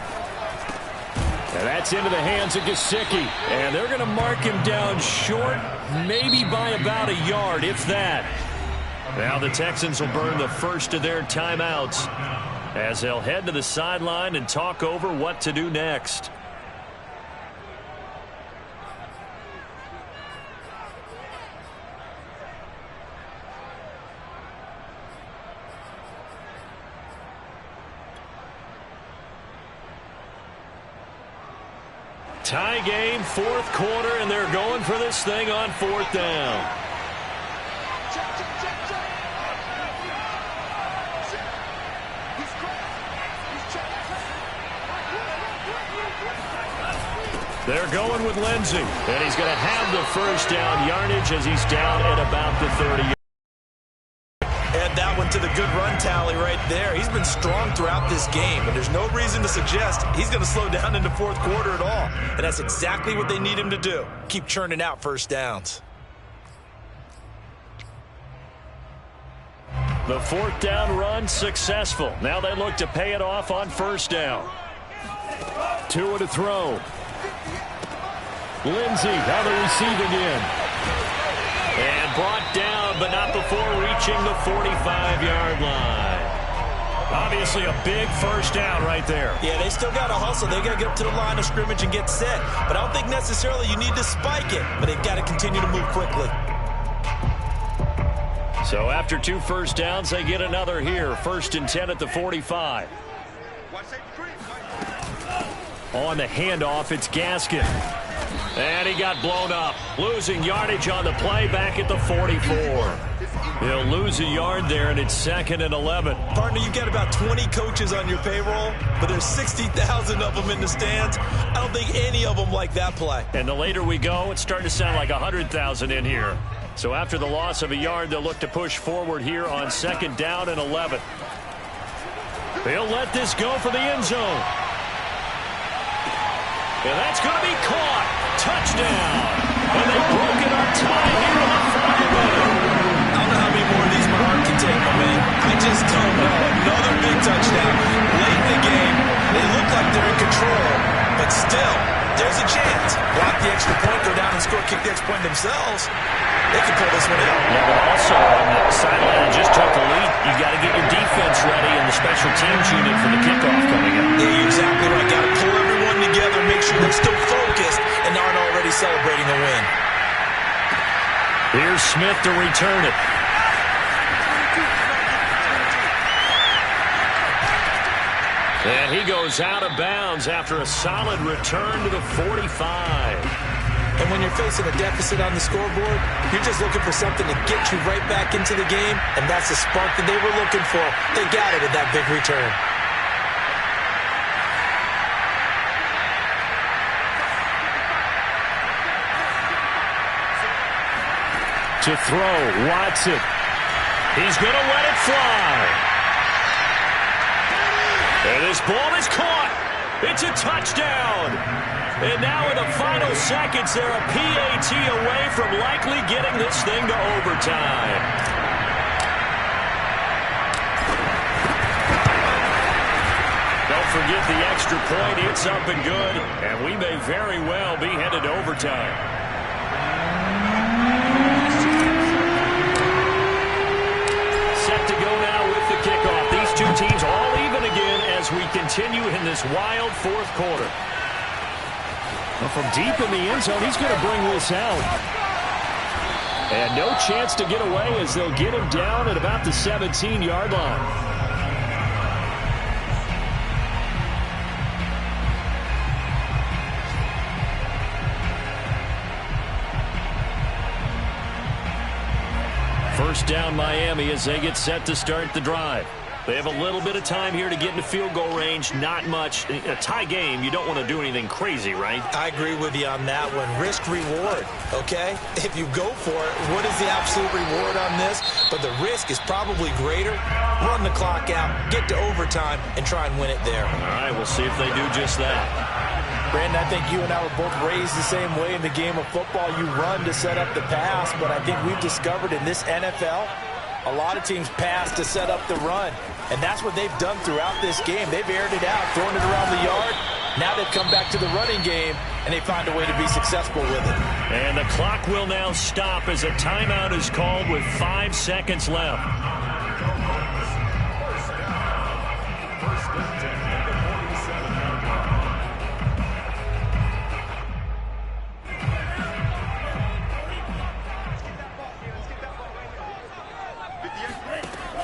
And that's into the hands of Gesicki. And they're going to mark him down short, maybe by about a yard, if that. Now the Texans will burn the first of their timeouts as they'll head to the sideline and talk over what to do next. Tie game, fourth quarter, and they're going for this thing on fourth down. They're going with Lindsey, and he's going to have the first down yardage as he's down at about the 30. Add that one to the good run tally right there. He's been strong throughout this game, and there's no reason to suggest he's going to slow down in the fourth quarter at all. And that's exactly what they need him to do. Keep churning out first downs. The fourth down run successful. Now they look to pay it off on first down. Tua to throw. Lindsey on the receiving end. And brought down, but not before reaching the 45-yard line. Obviously a big first down right there. Yeah, they still got to hustle. They got to get up to the line of scrimmage and get set. But I don't think necessarily you need to spike it. But they've got to continue to move quickly. So after 2 first downs, they get another here. 1st and 10 at the 45. On the handoff, it's Gaskin. And he got blown up. Losing yardage on the play back at the 44. He'll lose a yard there, and it's 2nd and 11. Partner, you've got about 20 coaches on your payroll, but there's 60,000 of them in the stands. I don't think any of them like that play. And the later we go, it's starting to sound like 100,000 in here. So after the loss of a yard, they'll look to push forward here on 2nd down and 11. They'll let this go for the end zone. And that's going to be caught. Touchdown. And they broke it on time here in the final minute. I don't know how many more of these my heart can take, my man. I just don't know. Another big touchdown. Late in the game, they look like they're in control. But still, there's a chance. Block the extra point, go down and score, kick the extra point themselves. They can pull this one out. Yeah, but also on the sideline and just took the lead, you got to get your defense ready and the special teams unit for the kickoff coming up. Yeah, you're exactly right. Got to pull everyone together, make sure they're still focused and aren't already celebrating. back to return it. And he goes out of bounds after a solid return to the 45. And when you're facing a deficit on the scoreboard, you're just looking for something to get you right back into the game, and that's the spark that they were looking for. They got it at that big return. To throw, Watson. He's going to let it fly. And this ball is caught. It's a touchdown. And now in the final seconds, they're a PAT away from likely getting this thing to overtime. Don't forget the extra point. It's up and good. And we may very well be headed to overtime. Set to go now with the kickoff. These two teams all even again as we continue in this wild fourth quarter. Well, from deep in the end zone, he's going to bring this out. And no chance to get away as they'll get him down at about the 17-yard line. First down Miami as they get set to start the drive. They have a little bit of time here to get into field goal range. Not much. A tie game, you don't want to do anything crazy, right? I agree with you on that one. Risk-reward, okay? If you go for it, what is the absolute reward on this? But the risk is probably greater. Run the clock out, get to overtime, and try and win it there. All right, we'll see if they do just that. Brandon, I think you and I were both raised the same way in the game of football. You run to set up the pass, but I think we've discovered in this NFL, a lot of teams pass to set up the run. And that's what they've done throughout this game. They've aired it out, thrown it around the yard. Now they've come back to the running game, and they find a way to be successful with it. And the clock will now stop as a timeout is called with 5 seconds left.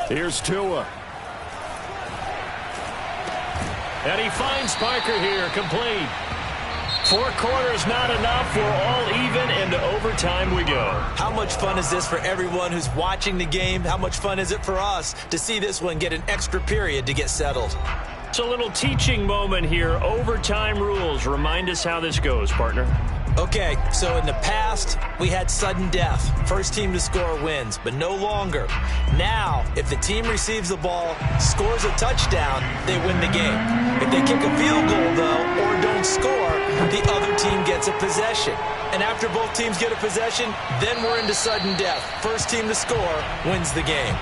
Here's Tua. And he finds Parker here, complete. 4 quarters not enough. We're all even, and to overtime we go. How much fun is this for everyone who's watching the game? How much fun is it for us to see this one get an extra period to get settled? It's a little teaching moment here. Overtime rules. Remind us how this goes, partner. Okay, so in the past, we had sudden death. First team to score wins, but no longer. Now, if the team receives the ball, scores a touchdown, they win the game. If they kick a field goal, though, or don't score, the other team gets a possession. And after both teams get a possession, then we're into sudden death. First team to score wins the game.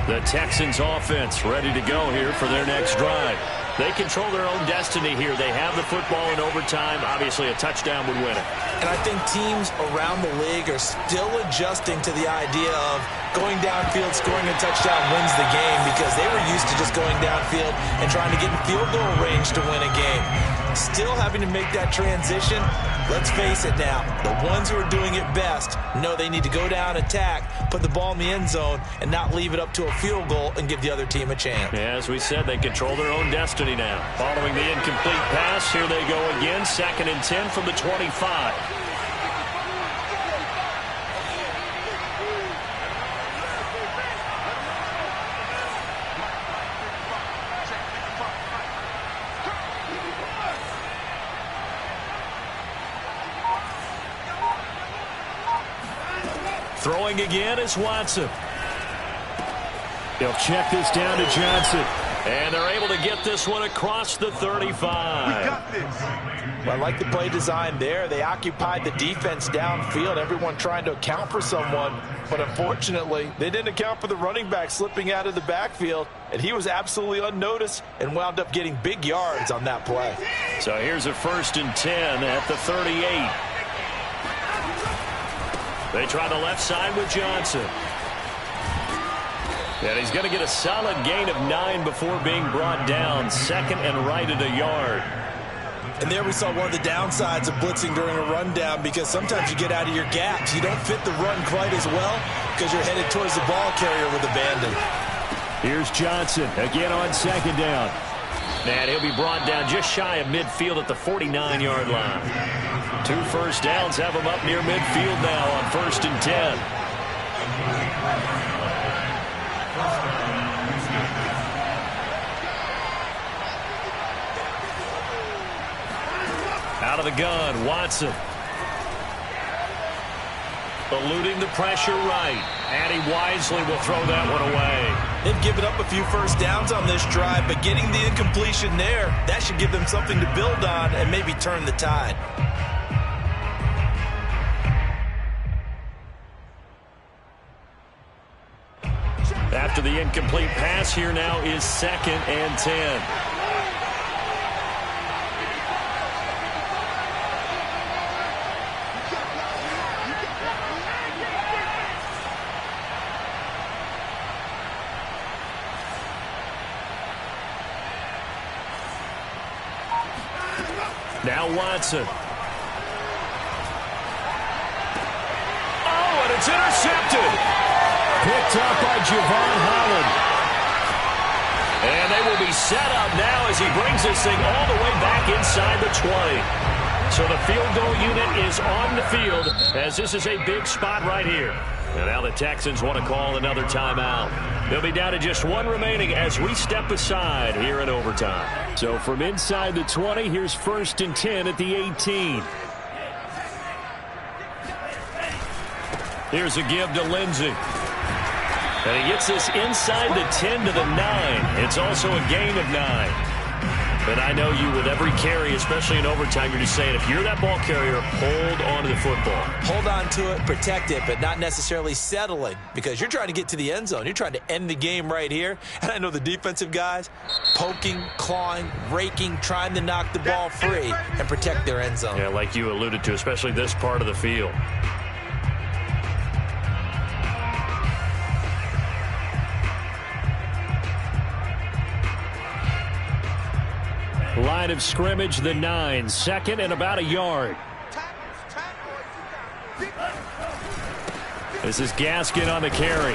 The Texans offense ready to go here for their next drive. They control their own destiny here. They have the football in overtime. Obviously, a touchdown would win it. And I think teams around the league are still adjusting to the idea of going downfield, scoring a touchdown wins the game, because they were used to just going downfield and trying to get in field goal range to win a game. Still having to make that transition. Let's face it now, the ones who are doing it best know they need to go down, attack, put the ball in the end zone, and not leave it up to a field goal and give the other team a chance. Yeah, as we said, they control their own destiny now. Following the incomplete pass, here they go again, 2nd and 10 from the 25. Throwing again is Watson. He'll check this down to Johnson. And they're able to get this one across the 35. We got this. I like the play design there. They occupied the defense downfield, everyone trying to account for someone. But unfortunately, they didn't account for the running back slipping out of the backfield, and he was absolutely unnoticed and wound up getting big yards on that play. So here's a 1st and 10 at the 38. They try the left side with Johnson. And he's going to get a solid gain of 9 before being brought down. 2nd and right at a yard. And there we saw one of the downsides of blitzing during a rundown, because sometimes you get out of your gaps. You don't fit the run quite as well because you're headed towards the ball carrier with abandon. Here's Johnson again on 2nd down. And he'll be brought down just shy of midfield at the 49-yard line. 2 first downs have him up near midfield now on 1st and 10. Out of the gun, Watson. Eluding the pressure right. And he wisely will throw that one away. They've given up a few first downs on this drive, but getting the incompletion there, that should give them something to build on and maybe turn the tide. After the incomplete pass, here now is 2nd and 10. Now Watson. Oh, and it's intercepted. Picked up by Javon Holland. And they will be set up now as he brings this thing all the way back inside the 20. So the field goal unit is on the field as this is a big spot right here. And now the Texans want to call another timeout. They'll be down to just 1 remaining as we step aside here in overtime. So from inside the 20, here's 1st and 10 at the 18. Here's a give to Lindsey. And he gets this inside the 10 to the 9. It's also a gain of 9. But I know you, with every carry, especially in overtime, you're just saying, if you're that ball carrier, hold on to the football. Hold on to it, protect it, but not necessarily settling, because you're trying to get to the end zone. You're trying to end the game right here. And I know the defensive guys poking, clawing, raking, trying to knock the ball free and protect their end zone. Yeah, like you alluded to, especially this part of the field. Line of scrimmage, the 9. 2nd and about a yard. This is Gaskin on the carry.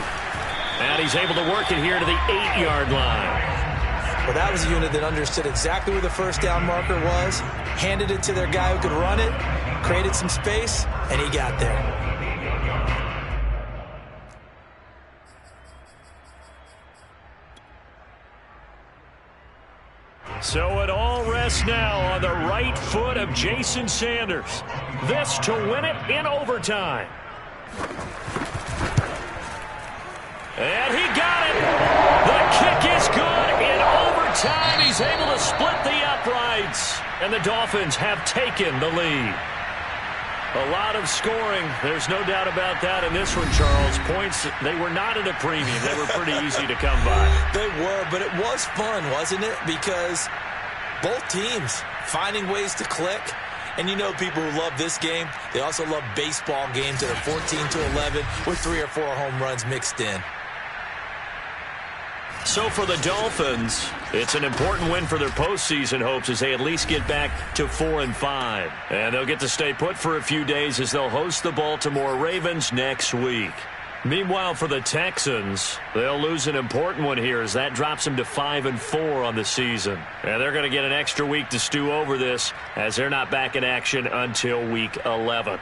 And he's able to work it here to the 8-yard line. Well, that was a unit that understood exactly where the first down marker was, handed it to their guy who could run it, created some space, and he got there. So it all rests now on the right foot of Jason Sanders. This to win it in overtime. And he got it. The kick is good in overtime. He's able to split the uprights. And the Dolphins have taken the lead. A lot of scoring. There's no doubt about that in this one, Charles. Points, they were not at a premium. They were pretty easy to come by. They were, but it was fun, wasn't it? Because both teams finding ways to click. And you know people who love this game, they also love baseball games that are 14-11 with 3 or 4 home runs mixed in. So for the Dolphins, it's an important win for their postseason hopes as they at least get back to 4-5. And they'll get to stay put for a few days as they'll host the Baltimore Ravens next week. Meanwhile, for the Texans, they'll lose an important one here as that drops them to 5-4 on the season. And they're going to get an extra week to stew over this as they're not back in action until week 11.